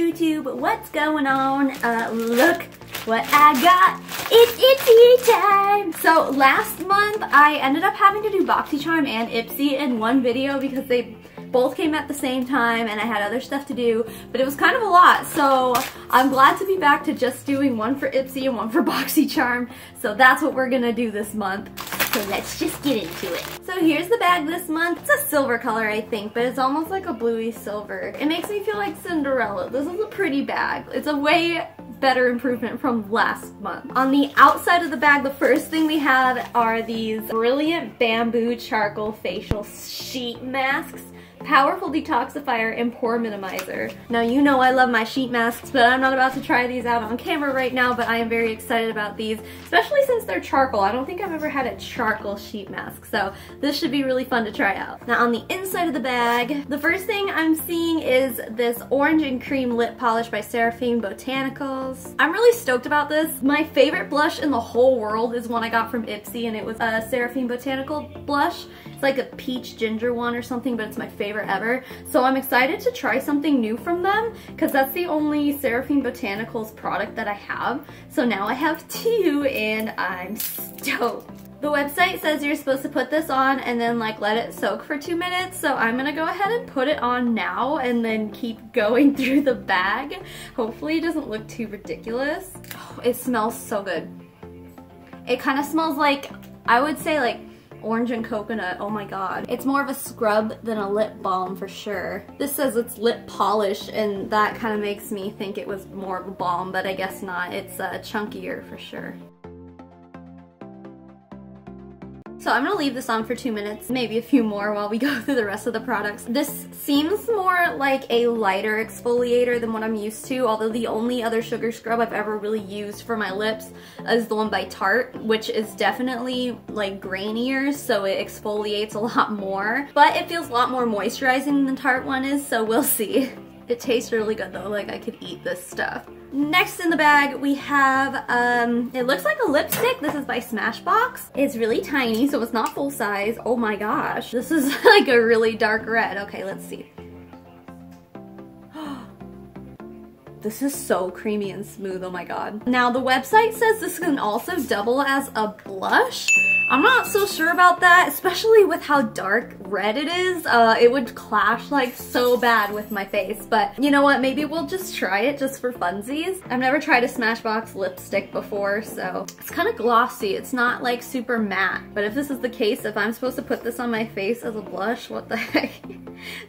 YouTube, what's going on? Look what I got. It's Ipsy time! So last month I ended up having to do BoxyCharm and Ipsy in one video because they both came at the same time and I had other stuff to do, but it was kind of a lot, so I'm glad to be back to just doing one for Ipsy and one for BoxyCharm. So that's what we're gonna do this month. So let's just get into it. So here's the bag this month. It's a silver color, I think, but it's almost like a bluey silver. It makes me feel like Cinderella. This is a pretty bag. It's a way better improvement from last month. On the outside of the bag, the first thing we have are these brilliant bamboo charcoal facial sheet masks. Powerful detoxifier and pore minimizer. Now you know I love my sheet masks, but I'm not about to try these out on camera right now, but I am very excited about these, especially since they're charcoal. I don't think I've ever had a charcoal sheet mask, so this should be really fun to try out. Now on the inside of the bag, the first thing I'm seeing is this orange and cream lip polish by Seraphine Botanicals. I'm really stoked about this. My favorite blush in the whole world is one I got from Ipsy, and it was a Seraphine Botanical blush. It's like a peach ginger one or something, but it's my favorite ever. So I'm excited to try something new from them because that's the only Seraphine Botanicals product that I have. So now I have two and I'm stoked. The website says you're supposed to put this on and then like let it soak for 2 minutes. So I'm gonna go ahead and put it on now and then keep going through the bag. Hopefully it doesn't look too ridiculous. Oh, it smells so good. It kind of smells like, I would say like orange and coconut. Oh my god. It's more of a scrub than a lip balm for sure. This says it's lip polish and that kind of makes me think it was more of a balm, but I guess not. It's chunkier for sure. So I'm gonna leave this on for 2 minutes, maybe a few more while we go through the rest of the products. This seems more like a lighter exfoliator than what I'm used to, although the only other sugar scrub I've ever really used for my lips is the one by Tarte, which is definitely like grainier, so it exfoliates a lot more. But it feels a lot more moisturizing than the Tarte one is, so we'll see. It tastes really good though, like I could eat this stuff. Next in the bag we have, it looks like a lipstick. This is by Smashbox. It's really tiny, so it's not full size. Oh my gosh, this is like a really dark red. Okay, let's see. This is so creamy and smooth, oh my god. Now the website says this can also double as a blush. I'm not so sure about that, especially with how dark red it is. It would clash like so bad with my face, but you know what, maybe we'll just try it just for funsies. I've never tried a Smashbox lipstick before, so it's kind of glossy. It's not like super matte, but if this is the case, if I'm supposed to put this on my face as a blush, what the heck?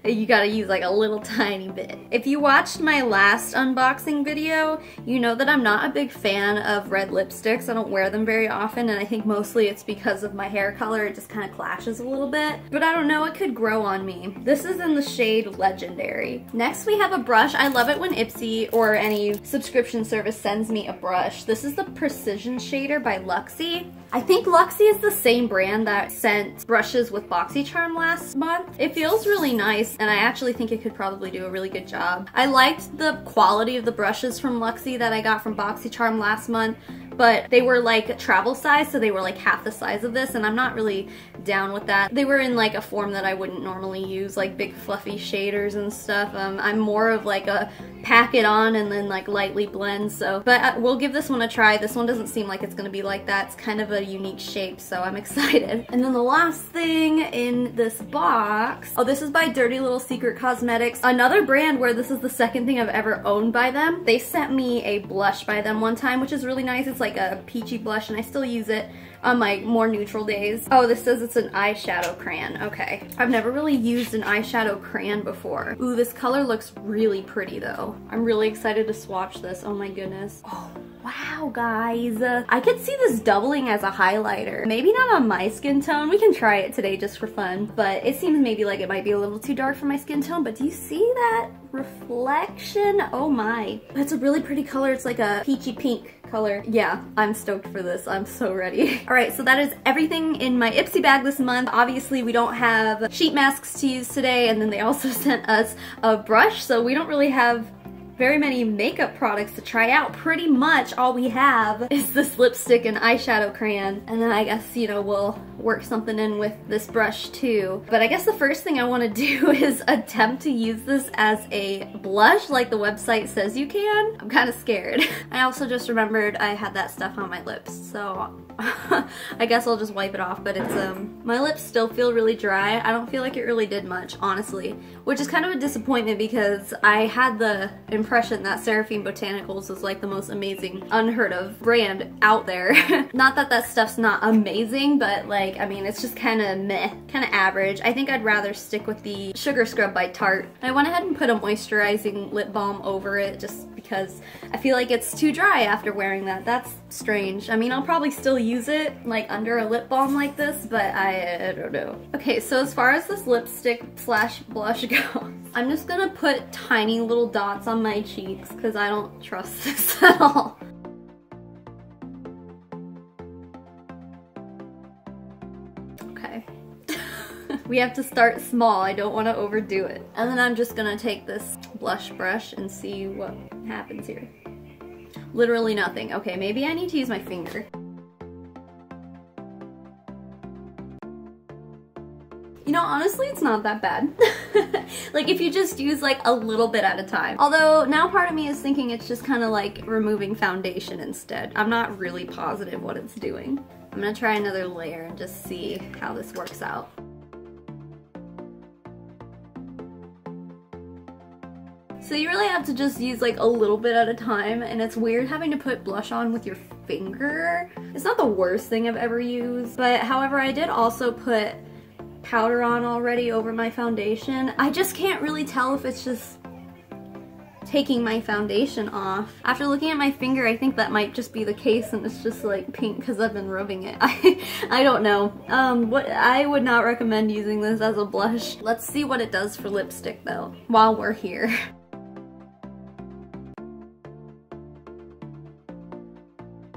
You gotta use like a little tiny bit. If you watched my last unboxing video, you know that I'm not a big fan of red lipsticks. I don't wear them very often, and I think mostly it's because of my hair color. It just kind of clashes a little bit, but I don't know, it could grow on me. This is in the shade Legendary. Next we have a brush. I love it when Ipsy or any subscription service sends me a brush. This is the Precision Shader by Luxie. I think Luxie is the same brand that sent brushes with BoxyCharm last month. It feels really nice, and I actually think it could probably do a really good job. I liked the quality of the brushes from Luxie that I got from BoxyCharm last month, but they were like travel size, so they were like half the size of this, and I'm not really down with that. They were in like a form that I wouldn't normally use, like big fluffy shaders and stuff. I'm more of like a pack it on and then like lightly blend, so, but we'll give this one a try. This one doesn't seem like it's gonna be like that. It's kind of a unique shape, so I'm excited. And then the last thing in this box, oh, this is by Dirty Little Secret Cosmetics, another brand where this is the second thing I've ever owned by them. They sent me a blush by them one time, which is really nice. It's like a peachy blush, and I still use it on my more neutral days. Oh, this says it's an eyeshadow crayon. Okay. I've never really used an eyeshadow crayon before. Ooh, this color looks really pretty though. I'm really excited to swatch this. Oh my goodness. Oh, wow, guys. I could see this doubling as a highlighter. Maybe not on my skin tone. We can try it today just for fun, but it seems maybe like it might be a little too dark for my skin tone, but do you see that reflection? Oh my. It's a really pretty color. It's like a peachy pink color. Yeah, I'm stoked for this. I'm so ready. All right, so that is everything in my Ipsy bag this month. Obviously, we don't have sheet masks to use today, and then they also sent us a brush, so we don't really have very many makeup products to try out. Pretty much all we have is this lipstick and eyeshadow crayon. And then I guess, you know, we'll work something in with this brush too. But I guess the first thing I want to do is attempt to use this as a blush like the website says you can. I'm kind of scared. I also just remembered I had that stuff on my lips, so I guess I'll just wipe it off. But it's my lips still feel really dry. I don't feel like it really did much, honestly, which is kind of a disappointment because I had the impression that Seraphine Botanicals was like the most amazing, unheard of brand out there. Not that that stuff's not amazing, but like, I mean, it's just kind of meh, kind of average. I think I'd rather stick with the Sugar Scrub by Tarte. I went ahead and put a moisturizing lip balm over it just because I feel like it's too dry after wearing that. That's strange. I mean, I'll probably still use it like under a lip balm like this, but I don't know. Okay, so as far as this lipstick slash blush goes, I'm just gonna put tiny little dots on my cheeks because I don't trust this at all. Okay. We have to start small. I don't want to overdo it. And then I'm just gonna take this blush brush and see what happens here. Literally nothing. Okay, maybe I need to use my finger. You know, honestly, it's not that bad. Like, if you just use like a little bit at a time. Although now part of me is thinking it's just kind of like removing foundation instead. I'm not really positive what it's doing. I'm gonna try another layer and just see how this works out. So you really have to just use like a little bit at a time, and it's weird having to put blush on with your finger. It's not the worst thing I've ever used, but however, I did also put powder on already over my foundation. I just can't really tell if it's just taking my foundation off. After looking at my finger, I think that might just be the case and it's just like pink because I've been rubbing it. I don't know. I would not recommend using this as a blush. Let's see what it does for lipstick though, while we're here.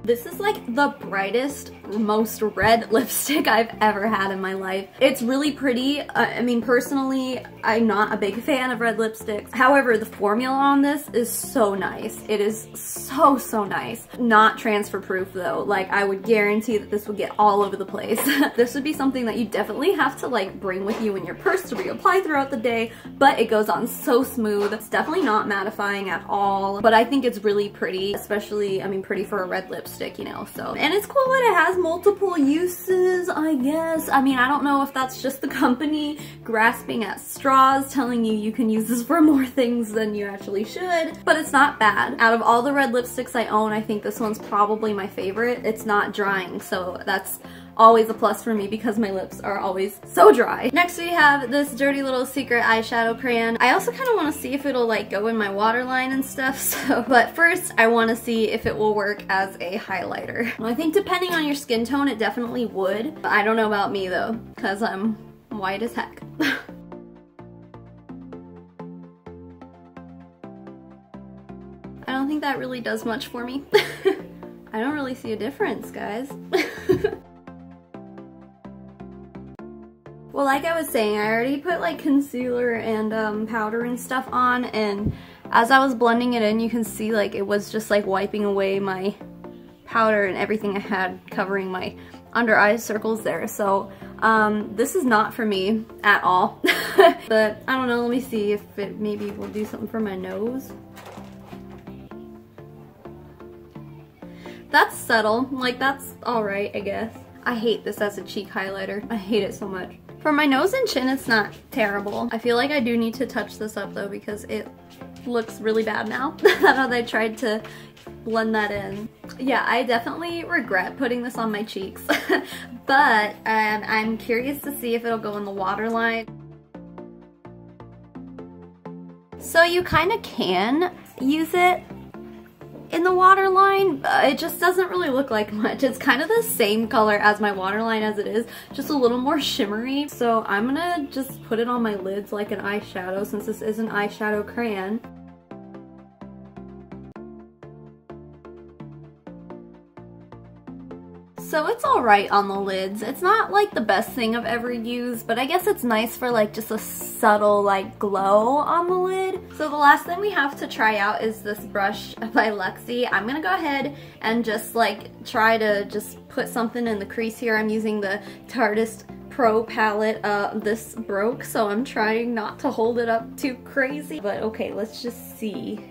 This is like the brightest, most red lipstick I've ever had in my life. It's really pretty. I mean, personally, I'm not a big fan of red lipsticks. However, the formula on this is so nice. It is so, so nice. Not transfer proof though. Like, I would guarantee that this would get all over the place. This would be something that you definitely have to like bring with you in your purse to reapply throughout the day, but it goes on so smooth. It's definitely not mattifying at all, but I think it's really pretty, especially, I mean, pretty for a red lipstick, you know, so. And it's cool that it has multiple uses, I guess. I mean, I don't know if that's just the company grasping at straws, telling you you can use this for more things than you actually should, but it's not bad. Out of all the red lipsticks I own, I think this one's probably my favorite. It's not drying, so that's always a plus for me because my lips are always so dry. Next we have this Dirty Little Secret eyeshadow crayon. I also kind of want to see if it'll like go in my waterline and stuff, so, but first I want to see if it will work as a highlighter. Well, I think depending on your skin tone it definitely would. I don't know about me though, because I'm white as heck. I don't think that really does much for me. I don't really see a difference, guys. Well, like I was saying, I already put like concealer and powder and stuff on, and as I was blending it in, you can see like it was just like wiping away my powder and everything I had covering my under eye circles there. So this is not for me at all. But I don't know, let me see if it maybe will do something for my nose. That's subtle, like that's alright, I guess. I hate this as a cheek highlighter. I hate it so much. For my nose and chin, it's not terrible. I feel like I do need to touch this up though because it looks really bad now that I tried to blend that in. Yeah, I definitely regret putting this on my cheeks, but I'm curious to see if it'll go in the waterline. So you kind of can use it in the waterline, it just doesn't really look like much. It's kind of the same color as my waterline as it is, just a little more shimmery. So I'm gonna just put it on my lids like an eyeshadow since this is an eyeshadow crayon. So it's alright on the lids. It's not like the best thing I've ever used, but I guess it's nice for like just a subtle like glow on the lid. So the last thing we have to try out is this brush by Luxie. I'm gonna go ahead and just like try to just put something in the crease here. I'm using the Tarteist Pro palette. This broke, so I'm trying not to hold it up too crazy. But okay, let's just see.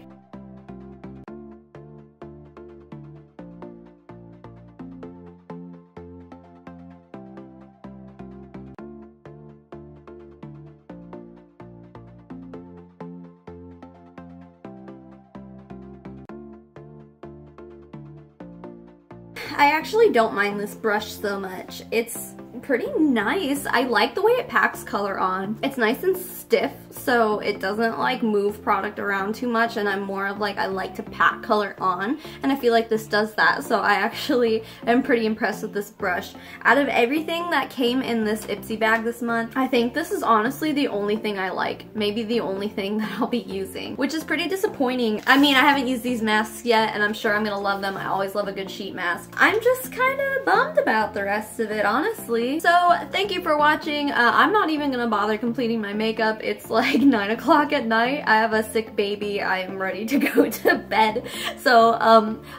I actually don't mind this brush so much. It's pretty nice. I like the way it packs color on. It's nice and stiff, so it doesn't like move product around too much, and I'm more of like, I like to pack color on, and I feel like this does that, so I actually am pretty impressed with this brush. Out of everything that came in this Ipsy bag this month, I think this is honestly the only thing I like. Maybe the only thing that I'll be using, which is pretty disappointing. I mean, I haven't used these masks yet, and I'm sure I'm gonna love them. I always love a good sheet mask. I'm just kind of bummed about the rest of it, honestly. So thank you for watching. I'm not even gonna bother completing my makeup. It's like 9 o'clock at night. I have a sick baby. I am ready to go to bed. So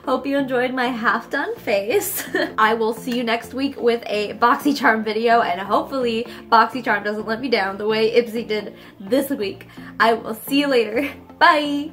hope you enjoyed my half done face. I will see you next week with a BoxyCharm video, and hopefully BoxyCharm doesn't let me down the way Ipsy did this week. I will see you later. Bye!